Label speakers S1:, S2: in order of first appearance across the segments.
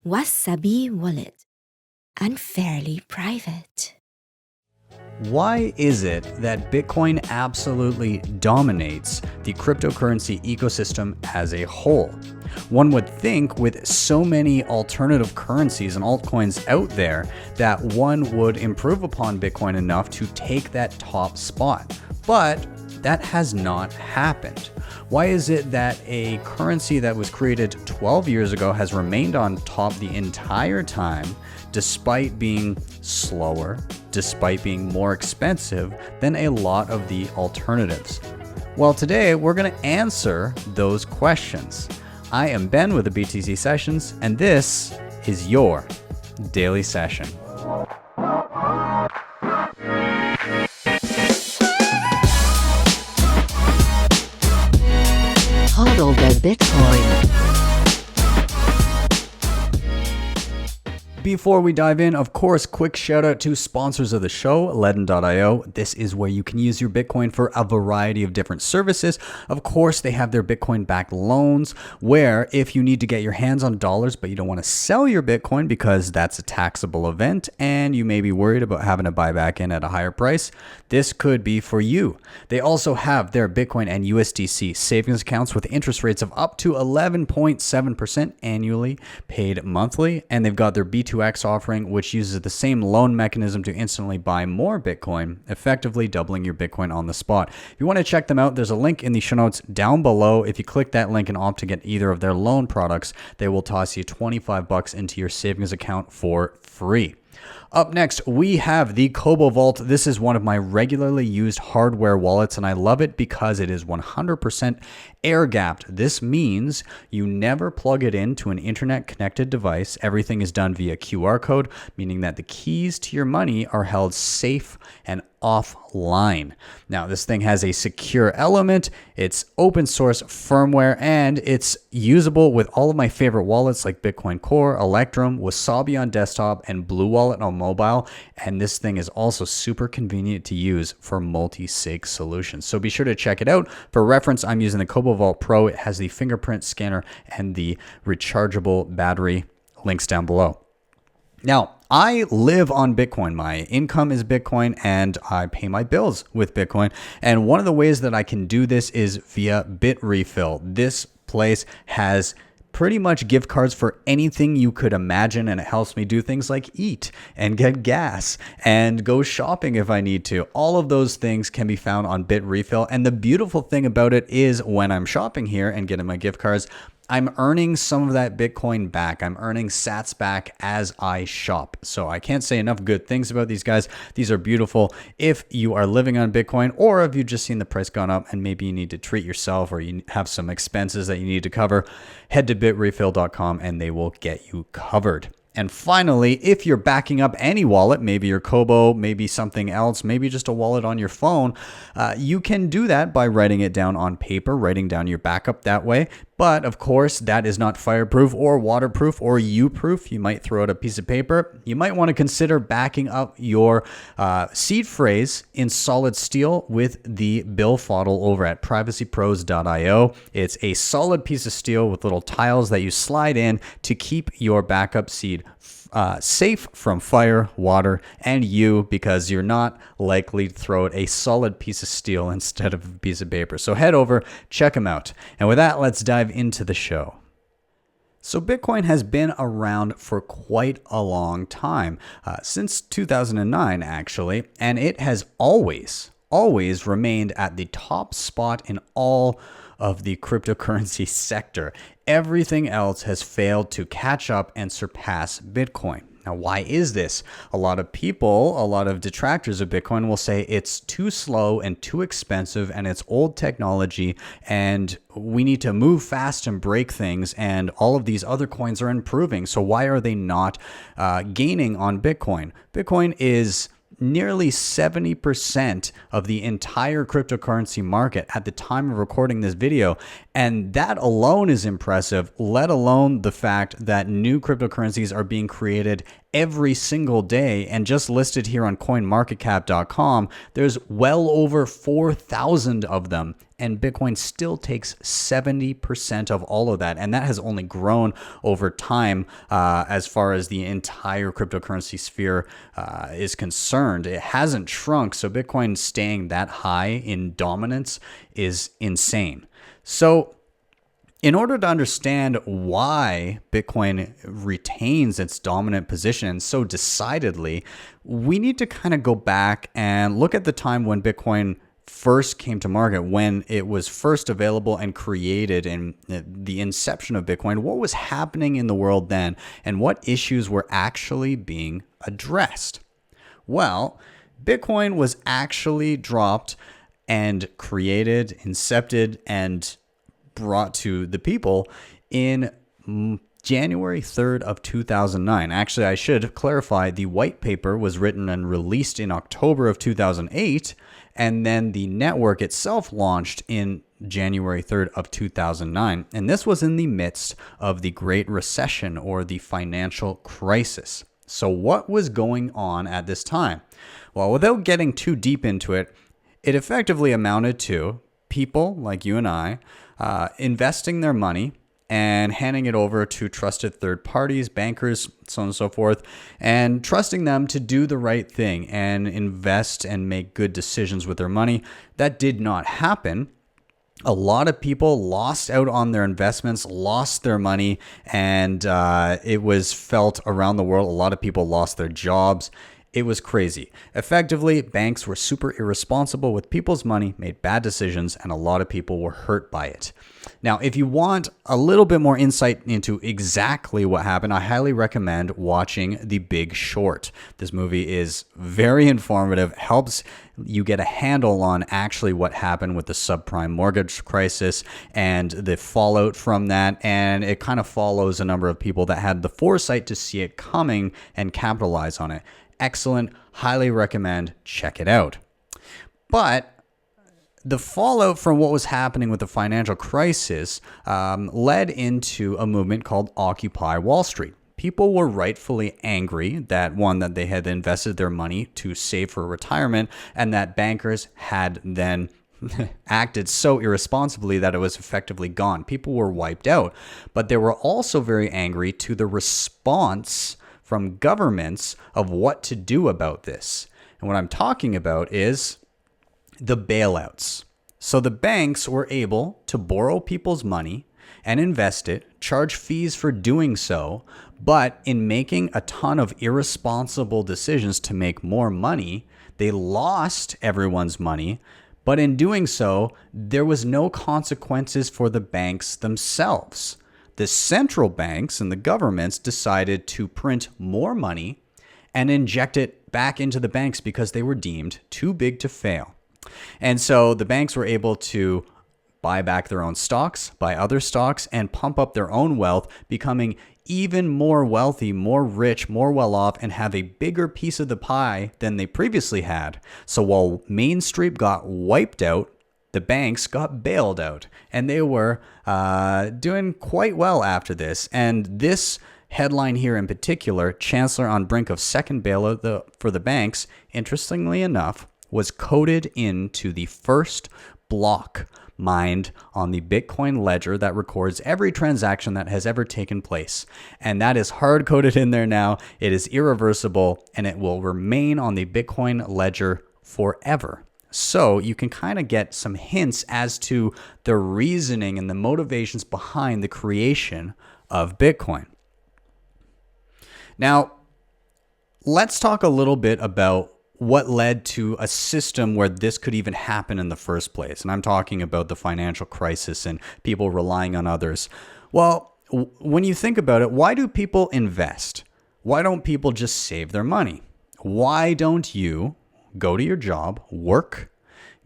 S1: Wasabi wallet. Unfairly private.
S2: Why is it that Bitcoin absolutely dominates the cryptocurrency ecosystem as a whole? One would think with so many alternative currencies and altcoins out there that one would improve upon Bitcoin enough to take that top spot. But that has not happened. Why is it that a currency that was created 12 years ago has remained on top the entire time, despite being slower, despite being more expensive than a lot of the alternatives? Well, today we're going to answer those questions. I am Ben with the BTC Sessions, and this is your daily session.
S1: Hodl the Bitcoin.
S2: Before we dive in, of course, quick shout out to sponsors of the show, LEDN.io. This is where you can use your Bitcoin for a variety of different services. Of course, they have their Bitcoin-backed loans, where if you need to get your hands on dollars, but you don't want to sell your Bitcoin because that's a taxable event, and you may be worried about having to buy back in at a higher price, this could be for you. They also have their Bitcoin and USDC savings accounts with interest rates of up to 11.7% annually, paid monthly, and they've got their B2X offering, which uses the same loan mechanism to instantly buy more Bitcoin, effectively doubling your Bitcoin on the spot. If you want to check them out, there's a link in the show notes down below. If you click that link and opt to get either of their loan products, they will toss you $25 into your savings account for free. Up next, we have the Cobo Vault. This is one of my regularly used hardware wallets, and I love it because it is 100% air-gapped. This means you never plug it into an internet-connected device. Everything is done via QR code, meaning that the keys to your money are held safe and offline. Now, this thing has a secure element, it's open source firmware, and it's usable with all of my favorite wallets like Bitcoin Core, Electrum, Wasabi on desktop, and Blue Wallet on mobile. And this thing is also super convenient to use for multi-sig solutions. So be sure to check it out. For reference, I'm using the Cobo Vault Pro. It has the fingerprint scanner and the rechargeable battery. Links down below. Now, I live on Bitcoin. My income is Bitcoin, and I pay my bills with Bitcoin. And one of the ways that I can do this is via Bitrefill. This place has pretty much gift cards for anything you could imagine, and it helps me do things like eat and get gas and go shopping if I need to. All of those things can be found on Bitrefill, and the beautiful thing about it is when I'm shopping here and getting my gift cards, I'm earning some of that Bitcoin back. I'm earning sats back as I shop. So I can't say enough good things about these guys. These are beautiful. If you are living on Bitcoin, or if you've just seen the price gone up and maybe you need to treat yourself, or you have some expenses that you need to cover, head to bitrefill.com and they will get you covered. And finally, if you're backing up any wallet, maybe your Cobo, maybe something else, maybe just a wallet on your phone, you can do that by writing it down on paper, writing down your backup that way. But of course, that is not fireproof or waterproof or U-proof. You might throw out a piece of paper. You might want to consider backing up your seed phrase in solid steel with the BillFodl over at privacypros.io. It's a solid piece of steel with little tiles that you slide in to keep your backup seed safe from fire, water, and you, because you're not likely to throw out a solid piece of steel instead of a piece of paper. So head over, check them out. And with that, let's dive into the show. So Bitcoin has been around for quite a long time, since 2009 actually, and it has always remained at the top spot in all of the cryptocurrency sector. Everything else has failed to catch up and surpass Bitcoin. Now, why is this? A lot of people, a lot of detractors of Bitcoin will say it's too slow and too expensive and it's old technology and we need to move fast and break things, and all of these other coins are improving. So why are they not gaining on Bitcoin? Bitcoin is nearly 70% of the entire cryptocurrency market at the time of recording this video. And that alone is impressive, let alone the fact that new cryptocurrencies are being created every single day. And just listed here on coinmarketcap.com, there's well over 4,000 of them And Bitcoin still takes 70% of all of that. And that has only grown over time as far as the entire cryptocurrency sphere is concerned. It hasn't shrunk. So Bitcoin staying that high in dominance is insane. So in order to understand why Bitcoin retains its dominant position so decidedly, we need to kind of go back and look at the time when Bitcoin first came to market, when it was first available and created, in the inception of Bitcoin. What was happening in the world then, and what issues were actually being addressed? Well, Bitcoin was actually dropped and created, incepted, and brought to the people in January 3rd of 2009. Actually, I should clarify, the white paper was written and released in October of 2008, and then the network itself launched in January 3rd of 2009. And this was in the midst of the Great Recession, or the financial crisis. So what was going on at this time? Well, without getting too deep into it, it effectively amounted to people like you and I investing their money and handing it over to trusted third parties, bankers, so on and so forth, and trusting them to do the right thing and invest and make good decisions with their money. That did not happen. A lot of people lost out on their investments, lost their money, and it was felt around the world. A lot of people lost their jobs. It was crazy. Effectively, banks were super irresponsible with people's money, made bad decisions, and a lot of people were hurt by it. Now, if you want a little bit more insight into exactly what happened, I highly recommend watching The Big Short. This movie is very informative, helps you get a handle on actually what happened with the subprime mortgage crisis and the fallout from that. And it kind of follows a number of people that had the foresight to see it coming and capitalize on it. Excellent. Highly recommend. Check it out. But the fallout from what was happening with the financial crisis led into a movement called Occupy Wall Street. People were rightfully angry that they had invested their money to save for retirement, and that bankers had then acted so irresponsibly that it was effectively gone. People were wiped out. But they were also very angry to the response from governments of what to do about this. And what I'm talking about is the bailouts. So the banks were able to borrow people's money and invest it, charge fees for doing so, but in making a ton of irresponsible decisions to make more money, they lost everyone's money. But in doing so, there was no consequences for the banks themselves. The central banks and the governments decided to print more money and inject it back into the banks because they were deemed too big to fail. And so the banks were able to buy back their own stocks, buy other stocks, and pump up their own wealth, becoming even more wealthy, more rich, more well off, and have a bigger piece of the pie than they previously had. So while Main Street got wiped out, the banks got bailed out, and they were doing quite well after this. And this headline here in particular, Chancellor on brink of second bailout for the banks, interestingly enough, was coded into the first block mined on the Bitcoin ledger that records every transaction that has ever taken place. And that is hard coded in there now. It is irreversible, and it will remain on the Bitcoin ledger forever. So you can kind of get some hints as to the reasoning and the motivations behind the creation of Bitcoin. Now, let's talk a little bit about what led to a system where this could even happen in the first place. And I'm talking about the financial crisis and people relying on others. Well, when you think about it, why do people invest? Why don't people just save their money? Why don't you go to your job, work,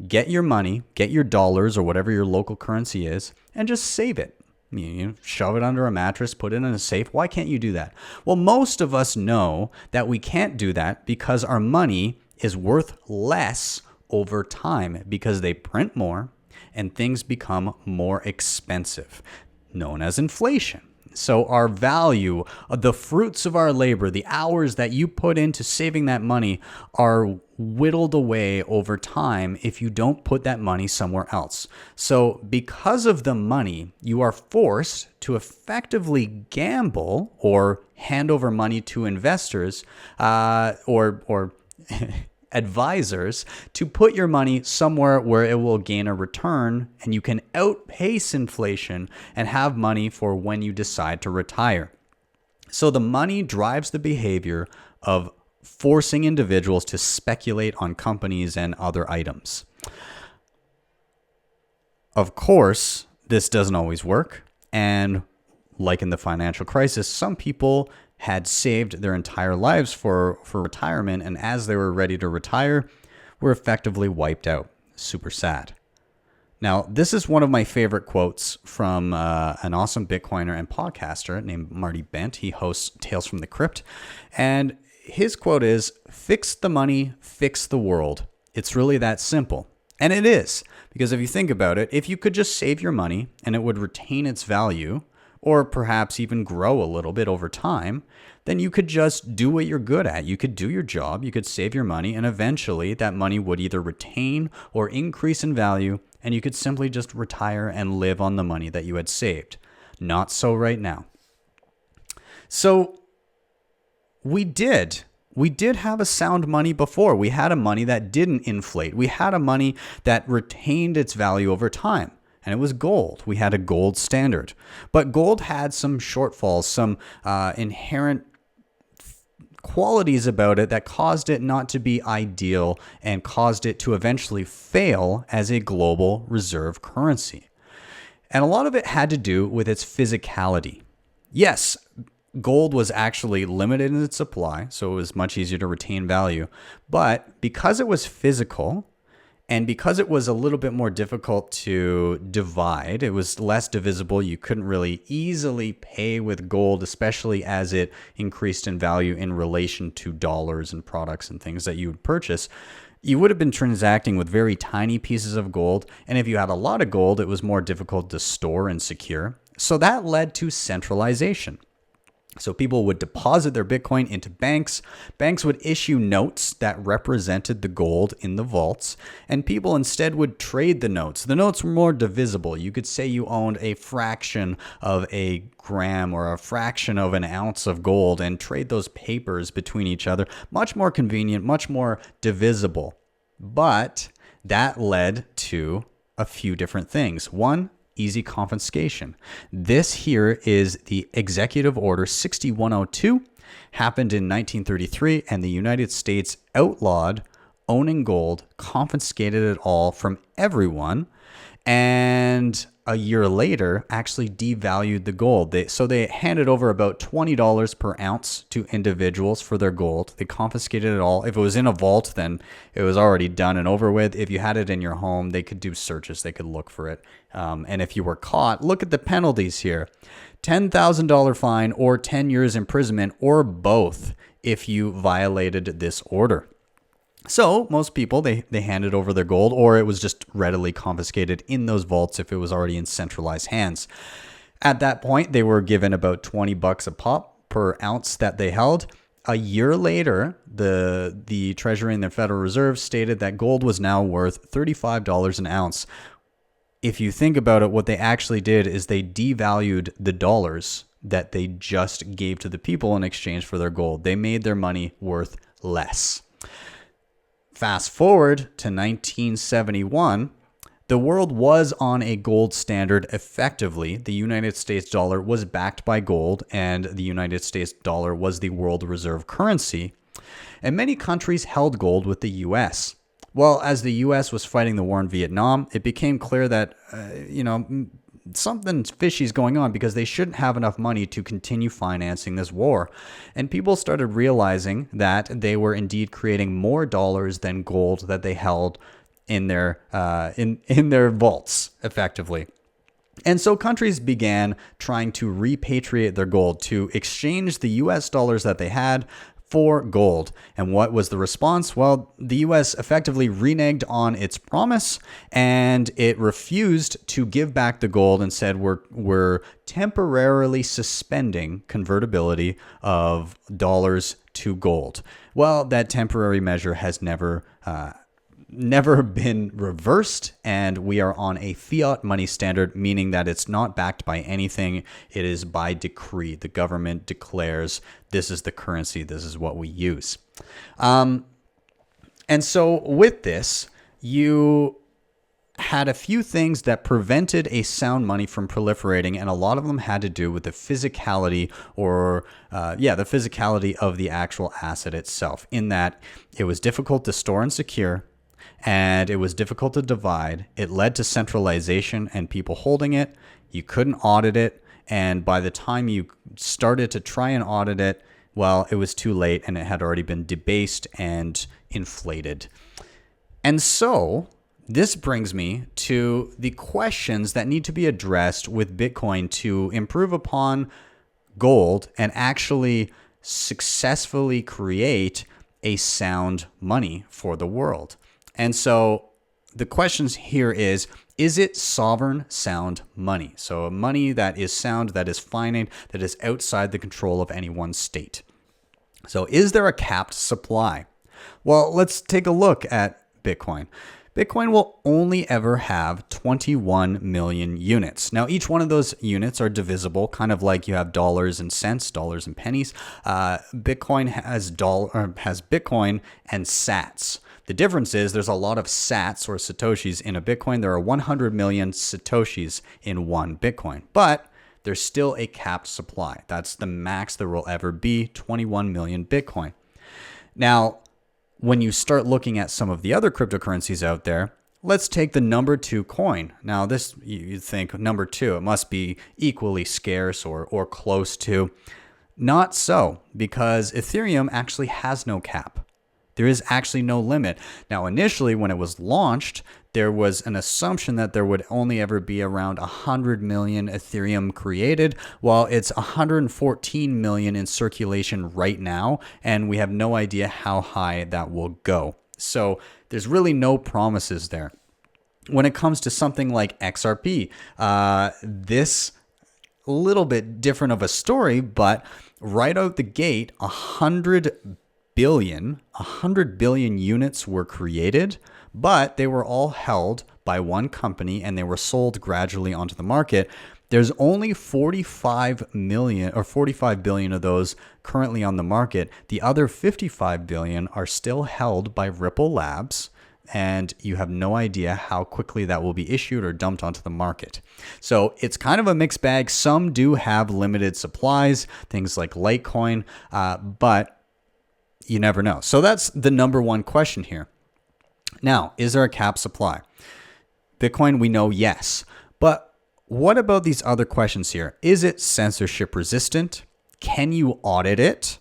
S2: get your money, get your dollars or whatever your local currency is, and just save it? You shove it under a mattress, put it in a safe. Why can't you do that? Well, most of us know that we can't do that because our money is worth less over time because they print more and things become more expensive, known as inflation. So our value, the fruits of our labor, the hours that you put into saving that money are whittled away over time if you don't put that money somewhere else. So because of the money, you are forced to effectively gamble or hand over money to investors or advisors to put your money somewhere where it will gain a return and you can outpace inflation and have money for when you decide to retire. So the money drives the behavior of forcing individuals to speculate on companies and other items. Of course, this doesn't always work. And like in the financial crisis, some people had saved their entire lives for retirement, and as they were ready to retire, were effectively wiped out. Super sad. Now, this is one of my favorite quotes from an awesome Bitcoiner and podcaster named Marty Bent. He hosts Tales from the Crypt, and his quote is, "Fix the money, fix the world. It's really that simple." And it is, because if you think about it, if you could just save your money and it would retain its value, or perhaps even grow a little bit over time, then you could just do what you're good at. You could do your job, you could save your money, and eventually that money would either retain or increase in value, and you could simply just retire and live on the money that you had saved. Not so right now. So we did have a sound money before. We had a money that didn't inflate. We had a money that retained its value over time. And it was gold. We had a gold standard. But gold had some shortfalls, some inherent qualities about it that caused it not to be ideal and caused it to eventually fail as a global reserve currency. And a lot of it had to do with its physicality. Yes, gold was actually limited in its supply, so it was much easier to retain value. But because it was physical, and because it was a little bit more difficult to divide, it was less divisible. You couldn't really easily pay with gold, especially as it increased in value in relation to dollars and products and things that you would purchase. You would have been transacting with very tiny pieces of gold. And if you had a lot of gold, it was more difficult to store and secure. So that led to centralization. So people would deposit their Bitcoin into banks. Banks would issue notes that represented the gold in the vaults, and people instead would trade the notes. The notes were more divisible. You could say you owned a fraction of a gram or a fraction of an ounce of gold and trade those papers between each other. Much more convenient, much more divisible. But that led to a few different things. One, easy confiscation. This here is the Executive Order 6102, happened in 1933, and the United States outlawed owning gold, confiscated it all from everyone, and a year later actually devalued the gold. So they handed over about $20 per ounce to individuals for their gold. They confiscated it all. If it was in a vault, then it was already done and over with. If you had it in your home, they could do searches. They could look for it. And if you were caught, look at the penalties here. $10,000 fine or 10 years imprisonment or both if you violated this order. So most people, they handed over their gold, or it was just readily confiscated in those vaults if it was already in centralized hands. At that point, they were given about $20 a pop per ounce that they held. A year later, the Treasury and the Federal Reserve stated that gold was now worth $35 an ounce. If you think about it, what they actually did is they devalued the dollars that they just gave to the people in exchange for their gold. They made their money worth less. Fast forward to 1971, the world was on a gold standard effectively. The United States dollar was backed by gold, and the United States dollar was the world reserve currency. And many countries held gold with the US. Well, as the US was fighting the war in Vietnam, it became clear that, something fishy is going on because they shouldn't have enough money to continue financing this war. And people started realizing that they were indeed creating more dollars than gold that they held in their in their vaults, effectively. And so countries began trying to repatriate their gold, to exchange the US dollars that they had for gold. And what was the response? Well, the US effectively reneged on its promise, and it refused to give back the gold and said we're temporarily suspending convertibility of dollars to gold. Well, that temporary measure has never been reversed, and we are on a fiat money standard, meaning that it's not backed by anything. It is by decree. The government declares this is the currency, this is what we use. And so with this, you had a few things that prevented a sound money from proliferating, and a lot of them had to do with the physicality the physicality of the actual asset itself, in that it was difficult to store and secure, and it was difficult to divide. It led to centralization and people holding it. You couldn't audit it. And by the time you started to try and audit it, well, it was too late and it had already been debased and inflated. And so this brings me to the questions that need to be addressed with Bitcoin to improve upon gold and actually successfully create a sound money for the world. And so the questions here is it sovereign sound money? So a money that is sound, that is finite, that is outside the control of any one state. So is there a capped supply? Well, let's take a look at Bitcoin. Bitcoin will only ever have 21 million units. Now, each one of those units are divisible, kind of like you have dollars and cents, dollars and pennies. Bitcoin has Bitcoin and sats. The difference is there's a lot of sats or satoshis in a Bitcoin. There are 100 million satoshis in one Bitcoin, but there's still a capped supply. That's the max there will ever be, 21 million Bitcoin. Now, when you start looking at some of the other cryptocurrencies out there, let's take the number 2 coin. Now, this, you think number 2, it must be equally scarce or close to. Not so, because Ethereum actually has no cap. There is actually no limit. Now, initially, when it was launched, there was an assumption that there would only ever be around 100 million Ethereum created, while it's 114 million in circulation right now, and we have no idea how high that will go. So there's really no promises there. When it comes to something like XRP, this a little bit different of a story, but right out the gate, 100 billion units were created, but they were all held by one company and they were sold gradually onto the market. There's only 45 billion of those currently on the market. The other 55 billion are still held by Ripple Labs, and you have no idea how quickly that will be issued or dumped onto the market. So it's kind of a mixed bag. Some do have limited supplies, things like Litecoin, but you never know. So that's the number one question here. Now, is there a cap supply? Bitcoin, we know yes. But what about these other questions here? Is it censorship resistant? Can you audit it?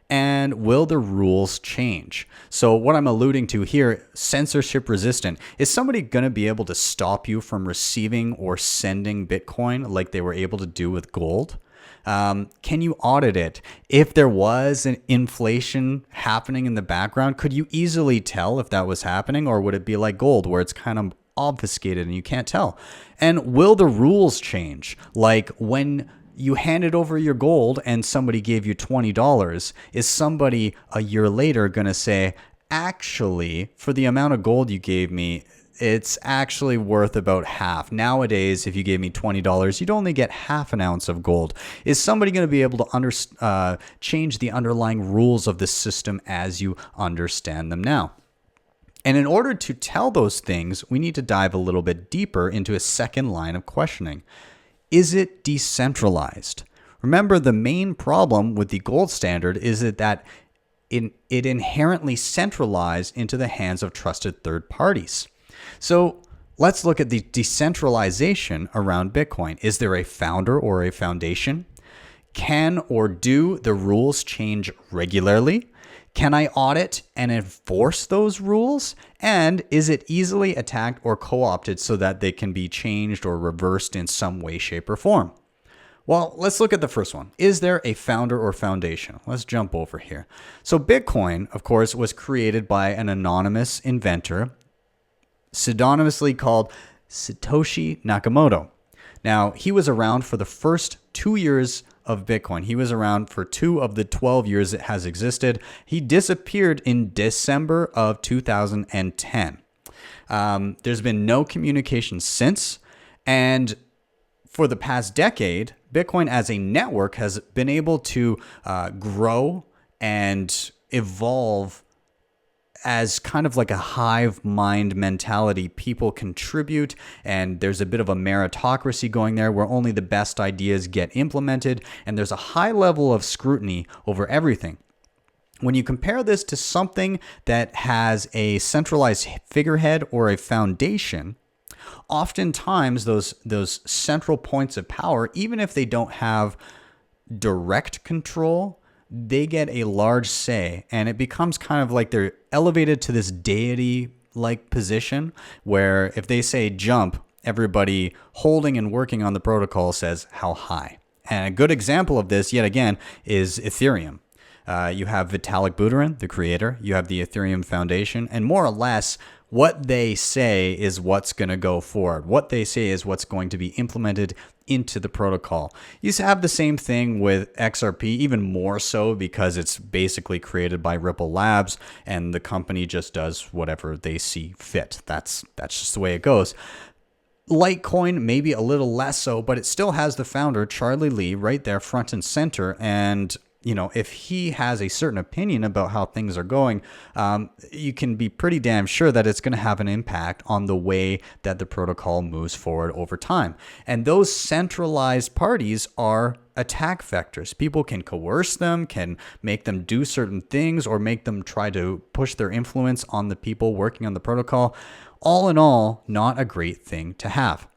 S2: And will the rules change? So what I'm alluding to here, censorship resistant, is somebody going to be able to stop you from receiving or sending Bitcoin like they were able to do with gold? Can you audit it? If there was an inflation happening in the background, could you easily tell if that was happening, or would it be like gold where it's kind of obfuscated and you can't tell? And will the rules change? Like when you handed over your gold and somebody gave you $20, is somebody a year later going to say, actually, for the amount of gold you gave me, it's actually worth about half. Nowadays, if you gave me $20, you'd only get half an ounce of gold. Is somebody going to be able to change the underlying rules of the system as you understand them now? And in order to tell those things, we need to dive a little bit deeper into a second line of questioning. Is it decentralized? Remember, the main problem with the gold standard is that it inherently centralized into the hands of trusted third parties. So let's look at the decentralization around Bitcoin. Is there a founder or a foundation? Can or do the rules change regularly? Can I audit and enforce those rules? And is it easily attacked or co-opted so that they can be changed or reversed in some way, shape, or form? Well, let's look at the first one. Is there a founder or foundation? Let's jump over here. So Bitcoin, of course, was created by an anonymous inventor, pseudonymously called Satoshi Nakamoto. Now, he was around for the first 2 years of Bitcoin. He was around for 2 of the 12 years it has existed. He disappeared in December of 2010. There's been no communication since. And for the past decade, Bitcoin as a network has been able to grow and evolve as kind of like a hive mind mentality. People contribute, and there's a bit of a meritocracy going there where only the best ideas get implemented, and there's a high level of scrutiny over everything. When you compare this to something that has a centralized figurehead or a foundation, oftentimes those central points of power, even if they don't have direct control, they get a large say, and it becomes kind of like they're elevated to this deity-like position where if they say jump, everybody holding and working on the protocol says how high. And a good example of this, yet again, is Ethereum. You have Vitalik Buterin, the creator. You have the Ethereum Foundation, and more or less, what they say is what's going to go forward. What they say is what's going to be implemented into the protocol. You have the same thing with XRP, even more so because it's basically created by Ripple Labs, and the company just does whatever they see fit. That's just the way it goes. Litecoin, maybe a little less so, but it still has the founder, Charlie Lee, right there front and center. And if he has a certain opinion about how things are going, you can be pretty damn sure that it's going to have an impact on the way that the protocol moves forward over time. And those centralized parties are attack vectors. People can coerce them, can make them do certain things, or make them try to push their influence on the people working on the protocol. All in all, not a great thing to have.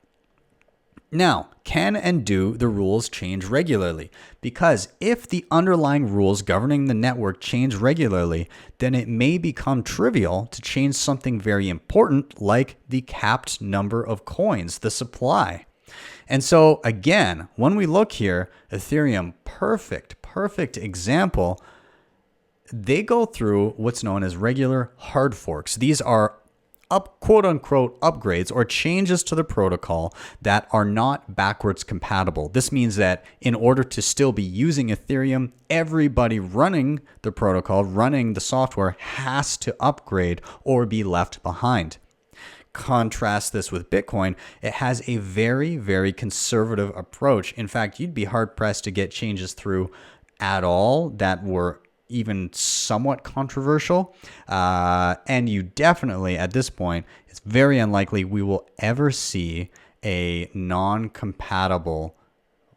S2: Now, can and do the rules change regularly? Because if the underlying rules governing the network change regularly, then it may become trivial to change something very important like the capped number of coins, the supply. And so again, when we look here, Ethereum, perfect example, they go through what's known as regular hard forks. These are quote unquote upgrades or changes to the protocol that are not backwards compatible. This means that in order to still be using Ethereum, everybody running the protocol, running the software, has to upgrade or be left behind. Contrast this with Bitcoin. It has a very conservative approach. In fact, you'd be hard pressed to get changes through at all that were even somewhat controversial. And you definitely, at this point, it's very unlikely we will ever see a non-compatible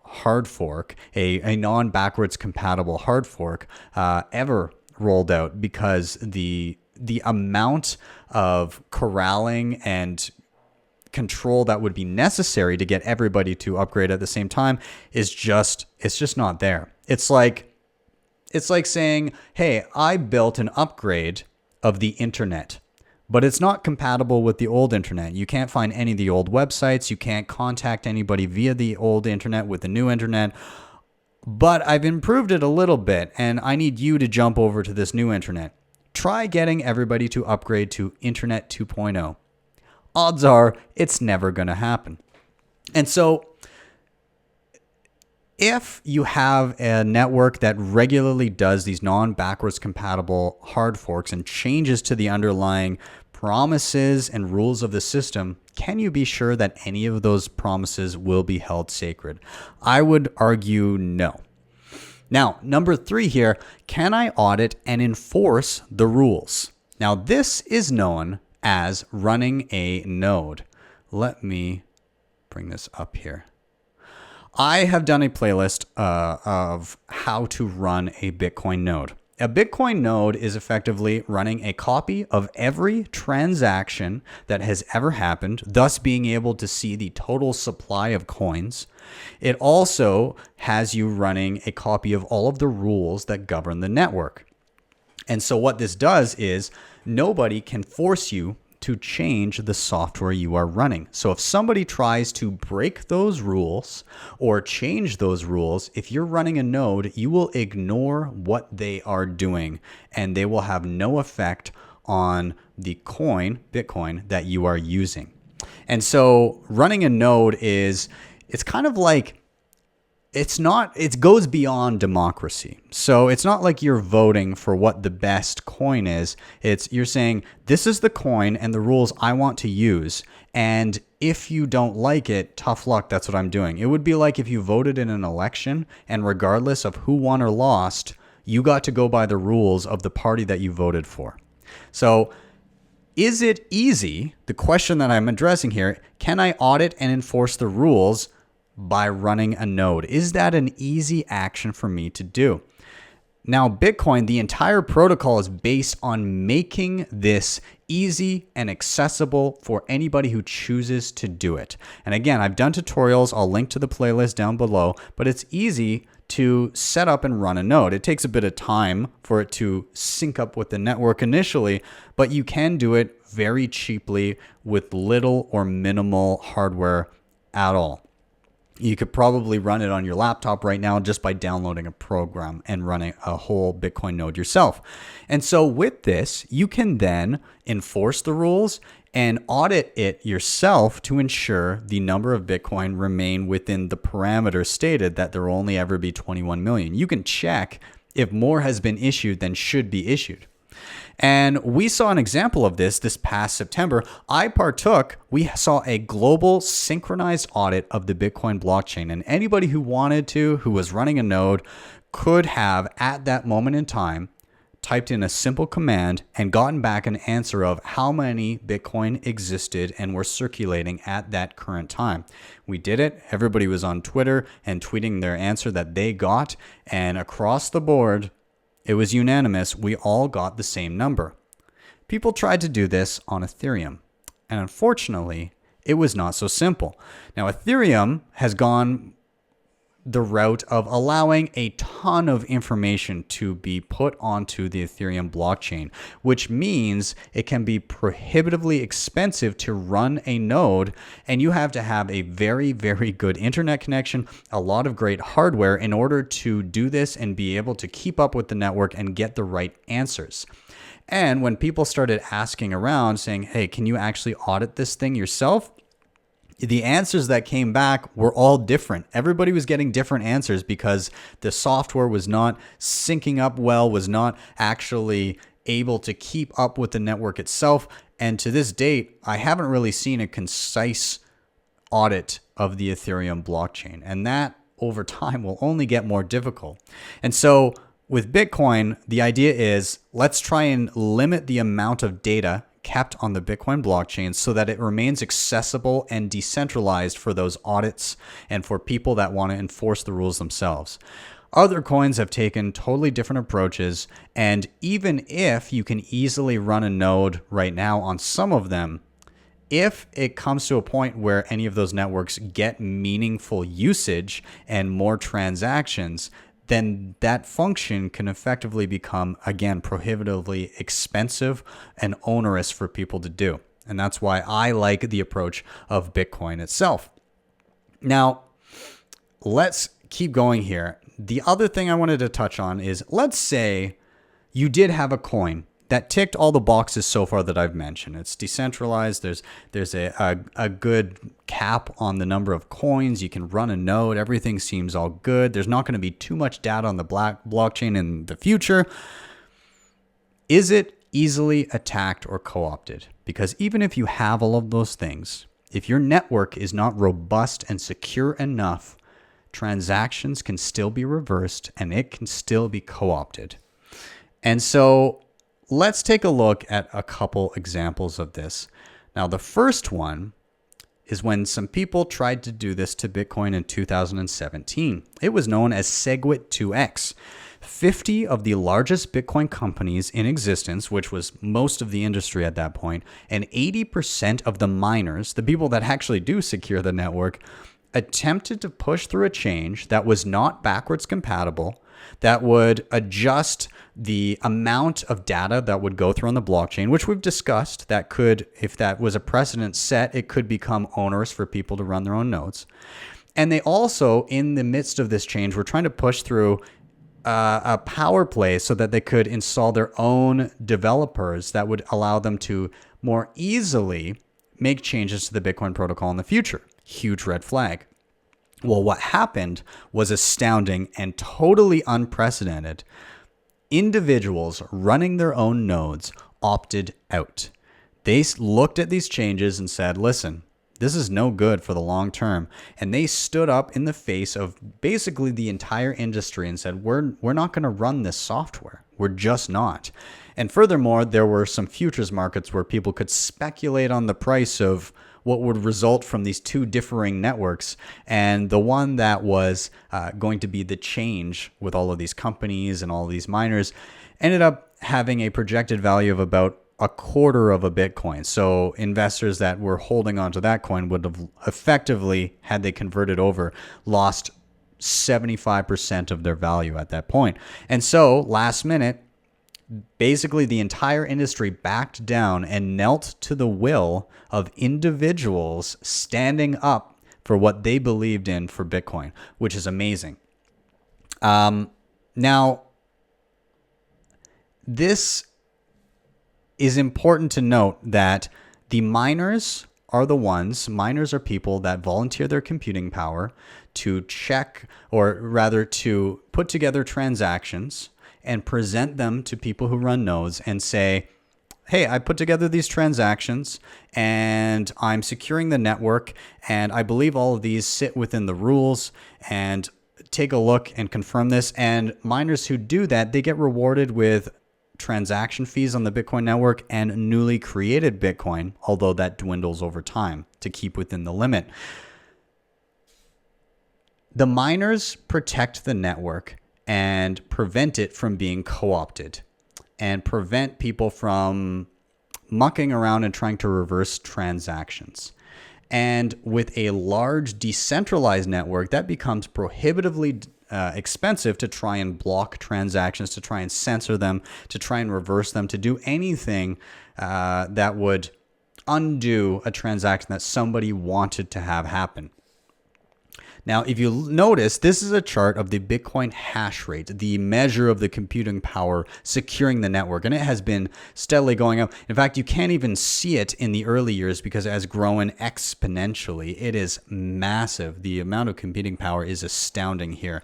S2: hard fork, a non-backwards compatible hard fork ever rolled out, because the amount of corralling and control that would be necessary to get everybody to upgrade at the same time it's just not there. It's like saying, hey, I built an upgrade of the internet, but it's not compatible with the old internet. You can't find any of the old websites. You can't contact anybody via the old internet with the new internet. But I've improved it a little bit, and I need you to jump over to this new internet. Try getting everybody to upgrade to Internet 2.0. Odds are it's never going to happen. And so if you have a network that regularly does these non-backwards compatible hard forks and changes to the underlying promises and rules of the system, can you be sure that any of those promises will be held sacred? I would argue no. Now, number 3 here, can I audit and enforce the rules? Now, this is known as running a node. Let me bring this up here. I have done a playlist of how to run a Bitcoin node. A Bitcoin node is effectively running a copy of every transaction that has ever happened, thus being able to see the total supply of coins. It also has you running a copy of all of the rules that govern the network. And so what this does is nobody can force you to change the software you are running. So if somebody tries to break those rules or change those rules, if you're running a node, you will ignore what they are doing and they will have no effect on the coin, Bitcoin, that you are using. And so running a node it's kind of like, it goes beyond democracy. So it's not like you're voting for what the best coin is. You're saying, this is the coin and the rules I want to use. And if you don't like it, tough luck, that's what I'm doing. It would be like if you voted in an election and regardless of who won or lost, you got to go by the rules of the party that you voted for. So is it easy? The question that I'm addressing here, can I audit and enforce the rules by running a node? Is that an easy action for me to do? Now, Bitcoin, the entire protocol is based on making this easy and accessible for anybody who chooses to do it. And again, I've done tutorials. I'll link to the playlist down below, but it's easy to set up and run a node. It takes a bit of time for it to sync up with the network initially, but you can do it very cheaply with little or minimal hardware at all. You could probably run it on your laptop right now just by downloading a program and running a whole Bitcoin node yourself. And so with this, you can then enforce the rules and audit it yourself to ensure the number of Bitcoin remain within the parameters stated that there will only ever be 21 million. You can check if more has been issued than should be issued. And we saw an example of this past September. We saw a global synchronized audit of the Bitcoin blockchain. And anybody who wanted to, who was running a node, could have at that moment in time typed in a simple command and gotten back an answer of how many Bitcoin existed and were circulating at that current time. We did it. Everybody was on Twitter and tweeting their answer that they got. And across the board, it was unanimous. We all got the same number. People tried to do this on Ethereum. And unfortunately, it was not so simple. Now, Ethereum has gone the route of allowing a ton of information to be put onto the Ethereum blockchain, which means it can be prohibitively expensive to run a node, and you have to have a very, very good internet connection, a lot of great hardware in order to do this and be able to keep up with the network and get the right answers. And when people started asking around saying, hey, can you actually audit this thing yourself? The answers that came back were all different. Everybody was getting different answers because the software was not syncing up well, was not actually able to keep up with the network itself. And to this date, I haven't really seen a concise audit of the Ethereum blockchain. And that over time will only get more difficult. And so with Bitcoin, the idea is let's try and limit the amount of data kept on the Bitcoin blockchain so that it remains accessible and decentralized for those audits and for people that want to enforce the rules themselves. Other coins have taken totally different approaches, and even if you can easily run a node right now on some of them, if it comes to a point where any of those networks get meaningful usage and more transactions, then that function can effectively become, again, prohibitively expensive and onerous for people to do. And that's why I like the approach of Bitcoin itself. Now, let's keep going here. The other thing I wanted to touch on is, let's say you did have a coin that ticked all the boxes so far that I've mentioned. It's decentralized. There's a good cap on the number of coins. You can run a node. Everything seems all good. There's not going to be too much data on the blockchain in the future. Is it easily attacked or co-opted? Because even if you have all of those things, if your network is not robust and secure enough, transactions can still be reversed and it can still be co-opted. And so let's take a look at a couple examples of this. Now, the first one is when some people tried to do this to Bitcoin in 2017. It was known as SegWit2x. 50 of the largest Bitcoin companies in existence, which was most of the industry at that point, and 80% of the miners, the people that actually do secure the network, attempted to push through a change that was not backwards compatible, that would adjust the amount of data that would go through on the blockchain, which we've discussed. That could, if that was a precedent set, it could become onerous for people to run their own nodes. And they also, in the midst of this change, were trying to push through a power play so that they could install their own developers that would allow them to more easily make changes to the Bitcoin protocol in the future. Huge red flag. Well, what happened was astounding and totally unprecedented. Individuals running their own nodes opted out. They looked at these changes and said, listen, this is no good for the long term. And they stood up in the face of basically the entire industry and said, we're not going to run this software. We're just not. And furthermore, there were some futures markets where people could speculate on the price of what would result from these two differing networks. And the one that was going to be the change with all of these companies and all of these miners ended up having a projected value of about a quarter of a Bitcoin. So investors that were holding onto that coin would have effectively, had they converted over, lost 75% of their value at that point. And so last minute, basically the entire industry backed down and knelt to the will of individuals standing up for what they believed in for Bitcoin, which is amazing. Now, this is important to note that the miners are people that volunteer their computing power to check, or rather to put together transactions and present them to people who run nodes and say, hey, I put together these transactions and I'm securing the network and I believe all of these sit within the rules, and take a look and confirm this. And miners who do that, they get rewarded with transaction fees on the Bitcoin network and newly created Bitcoin, although that dwindles over time to keep within the limit. The miners protect the network and prevent it from being co-opted, and prevent people from mucking around and trying to reverse transactions. And with a large decentralized network, that becomes prohibitively expensive to try and block transactions, to try and censor them, to try and reverse them, to do anything that would undo a transaction that somebody wanted to have happen. Now, if you notice, this is a chart of the Bitcoin hash rate, the measure of the computing power securing the network, and it has been steadily going up. In fact, you can't even see it in the early years because it has grown exponentially. It is massive. The amount of computing power is astounding here.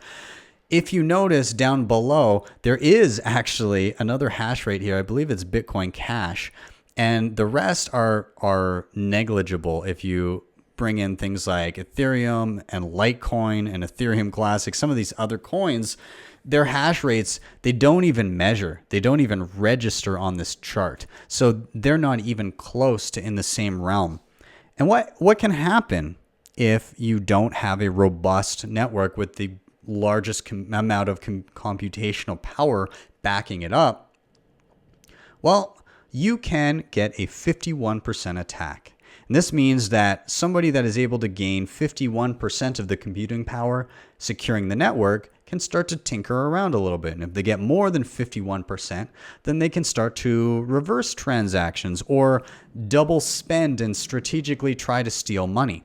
S2: If you notice down below, there is actually another hash rate here. I believe it's Bitcoin Cash, and the rest are negligible if you bring in things like Ethereum and Litecoin and Ethereum Classic. Some of these other coins, their hash rates, they don't even measure. They don't even register on this chart. So they're not even close to in the same realm. And what can happen if you don't have a robust network with the largest amount of computational power backing it up? Well, you can get a 51% attack. And this means that somebody that is able to gain 51% of the computing power securing the network can start to tinker around a little bit. And if they get more than 51%, then they can start to reverse transactions or double spend and strategically try to steal money.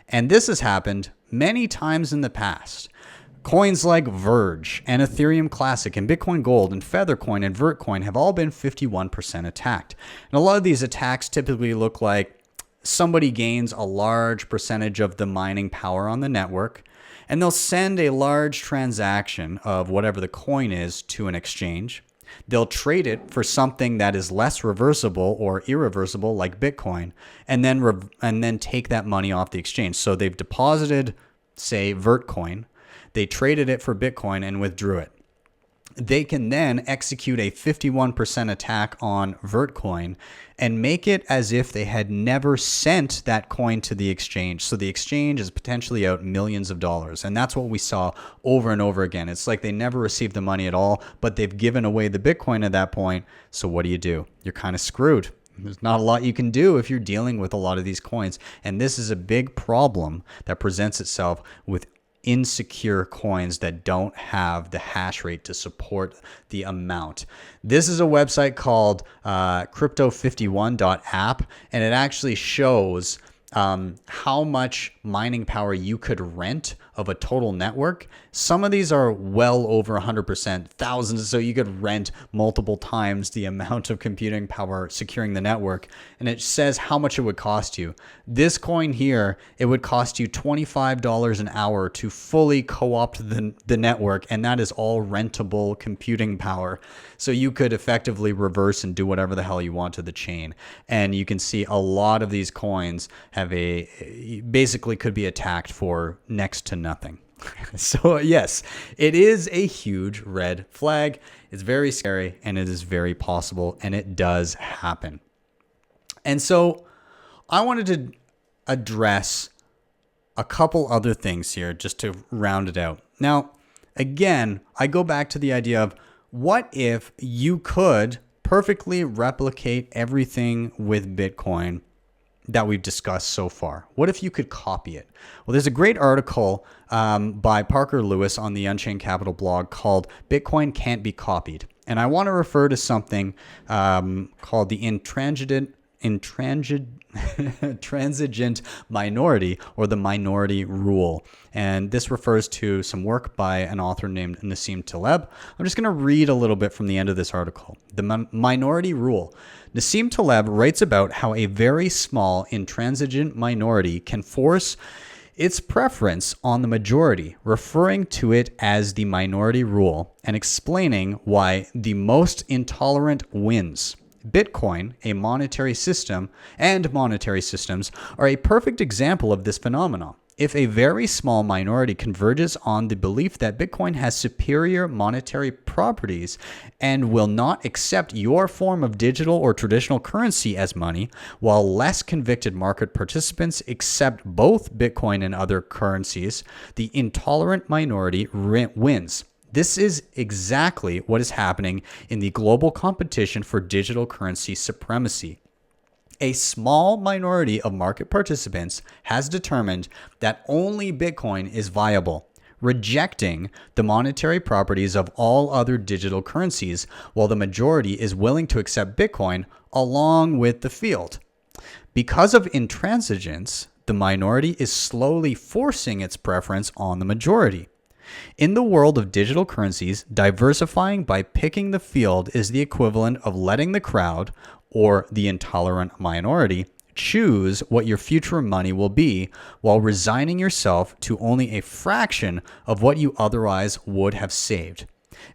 S2: And this has happened many times in the past. Coins like Verge and Ethereum Classic and Bitcoin Gold and Feathercoin and Vertcoin have all been 51% attacked. And a lot of these attacks typically look like somebody gains a large percentage of the mining power on the network, and they'll send a large transaction of whatever the coin is to an exchange. They'll trade it for something that is less reversible or irreversible, like Bitcoin, and then take that money off the exchange. So they've deposited, say, Vertcoin. They traded it for Bitcoin and withdrew it. They can then execute a 51% attack on Vertcoin and make it as if they had never sent that coin to the exchange. So the exchange is potentially out millions of dollars. And that's what we saw over and over again. It's like they never received the money at all, but they've given away the Bitcoin at that point. So what do? You're kind of screwed. There's not a lot you can do if you're dealing with a lot of these coins. And this is a big problem that presents itself with insecure coins that don't have the hash rate to support the amount. This is a website called crypto51.app, and it actually shows how much mining power you could rent of a total network. Some of these are well over 100%, thousands. So you could rent multiple times the amount of computing power securing the network. And it says how much it would cost you. This coin here, it would cost you $25 an hour to fully co-opt the network. And that is all rentable computing power. So you could effectively reverse and do whatever the hell you want to the chain. And you can see a lot of these coins have basically could be attacked for next to nothing. So yes, it is a huge red flag. It's very scary and it is very possible and it does happen. And so I wanted to address a couple other things here just to round it out. Now, again, I go back to the idea of what if you could perfectly replicate everything with Bitcoin that we've discussed so far? What if you could copy it? Well, there's a great article by Parker Lewis on the Unchained Capital blog called Bitcoin Can't Be Copied. And I want to refer to something called the intransigent minority, or the minority rule. And this refers to some work by an author named Nassim Taleb. I'm just going to read a little bit from the end of this article. The minority rule. Nassim Taleb writes about how a very small intransigent minority can force its preference on the majority, referring to it as the minority rule and explaining why the most intolerant wins. Bitcoin, a monetary system, and monetary systems are a perfect example of this phenomenon. If a very small minority converges on the belief that Bitcoin has superior monetary properties and will not accept your form of digital or traditional currency as money, while less convicted market participants accept both Bitcoin and other currencies, the intolerant minority wins. This is exactly what is happening in the global competition for digital currency supremacy. A small minority of market participants has determined that only Bitcoin is viable, rejecting the monetary properties of all other digital currencies, while the majority is willing to accept Bitcoin along with the field. Because of intransigence, the minority is slowly forcing its preference on the majority. In the world of digital currencies, diversifying by picking the field is the equivalent of letting the crowd, or the intolerant minority, choose what your future money will be, while resigning yourself to only a fraction of what you otherwise would have saved.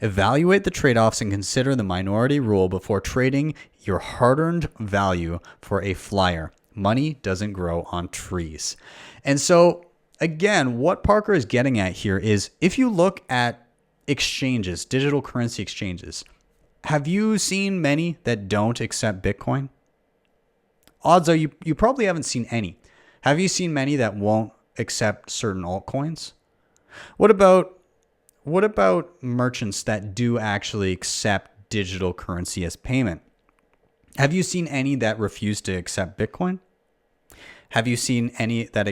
S2: Evaluate the trade-offs and consider the minority rule before trading your hard-earned value for a flyer. Money doesn't grow on trees. And so, again, what Parker is getting at here is, if you look at exchanges, digital currency exchanges, have you seen many that don't accept Bitcoin? Odds are you probably haven't seen any. Have you seen many that won't accept certain altcoins? What about merchants that do actually accept digital currency as payment? Have you seen any that refuse to accept Bitcoin? Have you seen any that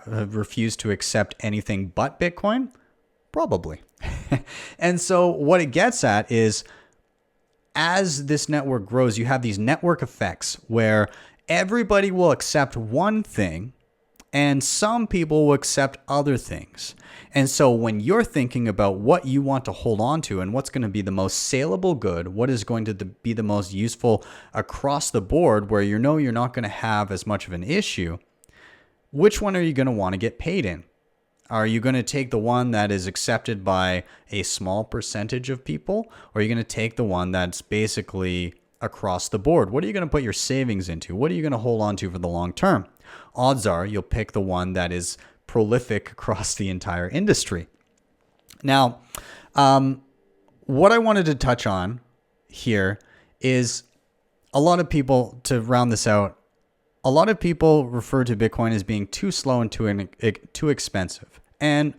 S2: refuse to accept anything but Bitcoin? Probably. And so what it gets at is, as this network grows, you have these network effects where everybody will accept one thing and some people will accept other things. And so when you're thinking about what you want to hold on to and what's going to be the most saleable good, what is going to be the most useful across the board, where you know you're not going to have as much of an issue, which one are you going to want to get paid in? Are you going to take the one that is accepted by a small percentage of people? Or are you going to take the one that's basically across the board? What are you going to put your savings into? What are you going to hold on to for the long term? Odds are you'll pick the one that is prolific across the entire industry. Now, what I wanted to touch on here is, a lot of people, to round this out, a lot of people refer to Bitcoin as being too slow and too expensive. And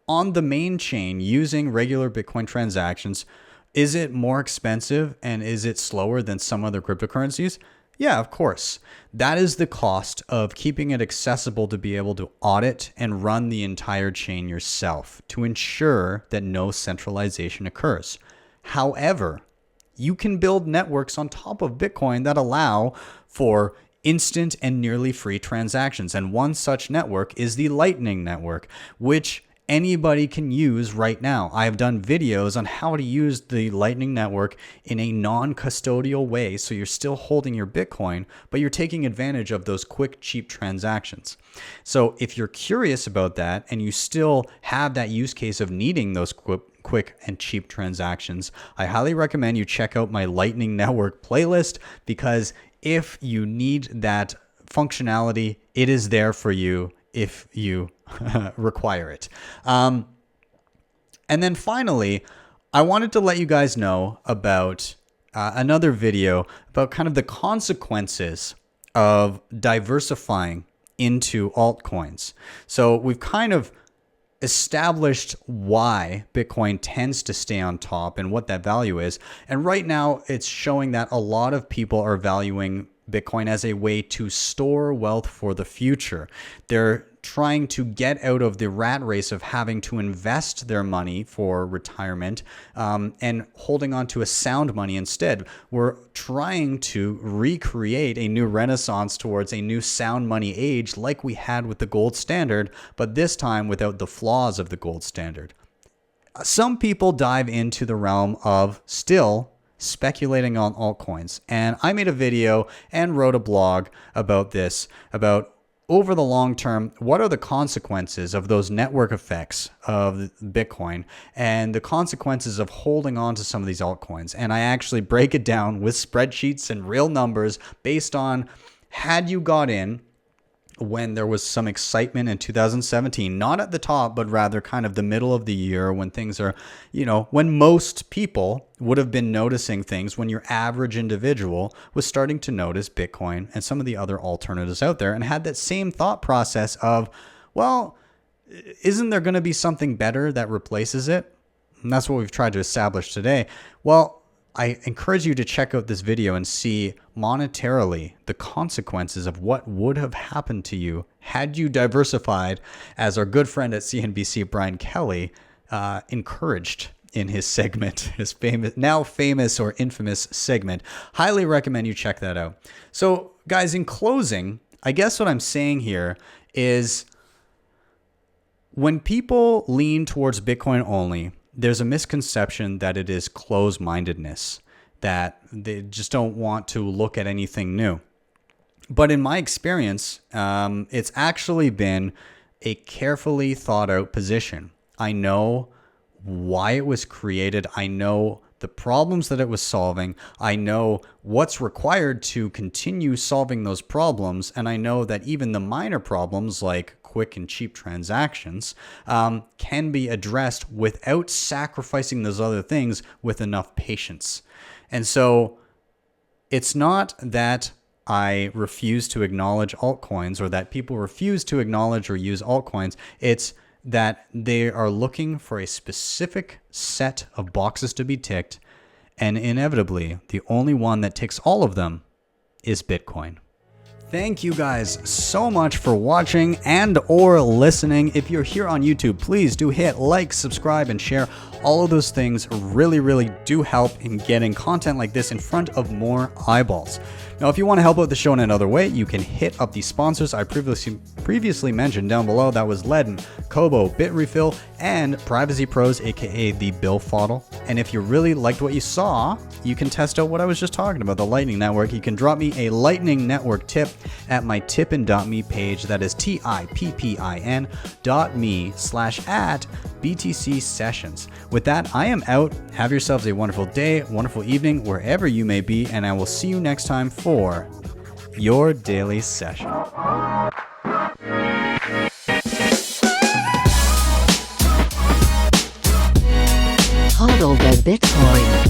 S2: on the main chain, using regular Bitcoin transactions, is it more expensive and is it slower than some other cryptocurrencies? Yeah, of course. That is the cost of keeping it accessible to be able to audit and run the entire chain yourself to ensure that no centralization occurs. However, you can build networks on top of Bitcoin that allow for instant and nearly free transactions. And one such network is the Lightning Network, which anybody can use right now. I have done videos on how to use the Lightning Network in a non-custodial way, so you're still holding your Bitcoin, but you're taking advantage of those quick, cheap transactions. So if you're curious about that and you still have that use case of needing those quick and cheap transactions, I highly recommend you check out my Lightning Network playlist, because if you need that functionality, it is there for you if you require it. And then finally, I wanted to let you guys know about another video about kind of the consequences of diversifying into altcoins. So we've kind of established why Bitcoin tends to stay on top and what that value is. And right now it's showing that a lot of people are valuing Bitcoin as a way to store wealth for the future. They're trying to get out of the rat race of having to invest their money for retirement and holding on to a sound money instead. We're trying to recreate a new renaissance towards a new sound money age like we had with the gold standard, but this time without the flaws of the gold standard. Some people dive into the realm of still speculating on altcoins. And I made a video and wrote a blog about this, about over the long term, what are the consequences of those network effects of Bitcoin and the consequences of holding on to some of these altcoins. And I actually break it down with spreadsheets and real numbers based on, had you got in when there was some excitement in 2017, not at the top, but rather kind of the middle of the year when things are, when most people would have been noticing things, when your average individual was starting to notice Bitcoin and some of the other alternatives out there, and had that same thought process of, well, isn't there going to be something better that replaces it? And that's what we've tried to establish today. Well, I encourage you to check out this video and see monetarily the consequences of what would have happened to you had you diversified, as our good friend at CNBC, Brian Kelly, encouraged in his segment, his now famous or infamous segment. Highly recommend you check that out. So guys, in closing, I guess what I'm saying here is when people lean towards Bitcoin only, there's a misconception that it is closed-mindedness, that they just don't want to look at anything new. But in my experience, it's actually been a carefully thought out position. I know why it was created. I know the problems that it was solving. I know what's required to continue solving those problems. And I know that even the minor problems like quick and cheap transactions can be addressed without sacrificing those other things with enough patience. And so it's not that I refuse to acknowledge altcoins or that people refuse to acknowledge or use altcoins. It's that they are looking for a specific set of boxes to be ticked, and inevitably, the only one that ticks all of them is Bitcoin. Thank you guys so much for watching and or listening. If you're here on YouTube, please do hit like, subscribe, and share. All of those things really, really do help in getting content like this in front of more eyeballs. Now, if you want to help out the show in another way, you can hit up the sponsors I previously mentioned down below. That was LEDN, Cobo, Bitrefill, and Privacy Pros, aka the BillFodl. And if you really liked what you saw, you can test out what I was just talking about, the Lightning Network. You can drop me a Lightning Network tip at my tippin.me page. That is tippin.me/@BTC Sessions. With that, I am out. Have yourselves a wonderful day, wonderful evening, wherever you may be, and I will see you next time for your daily session.
S1: Hodl the Bitcoin.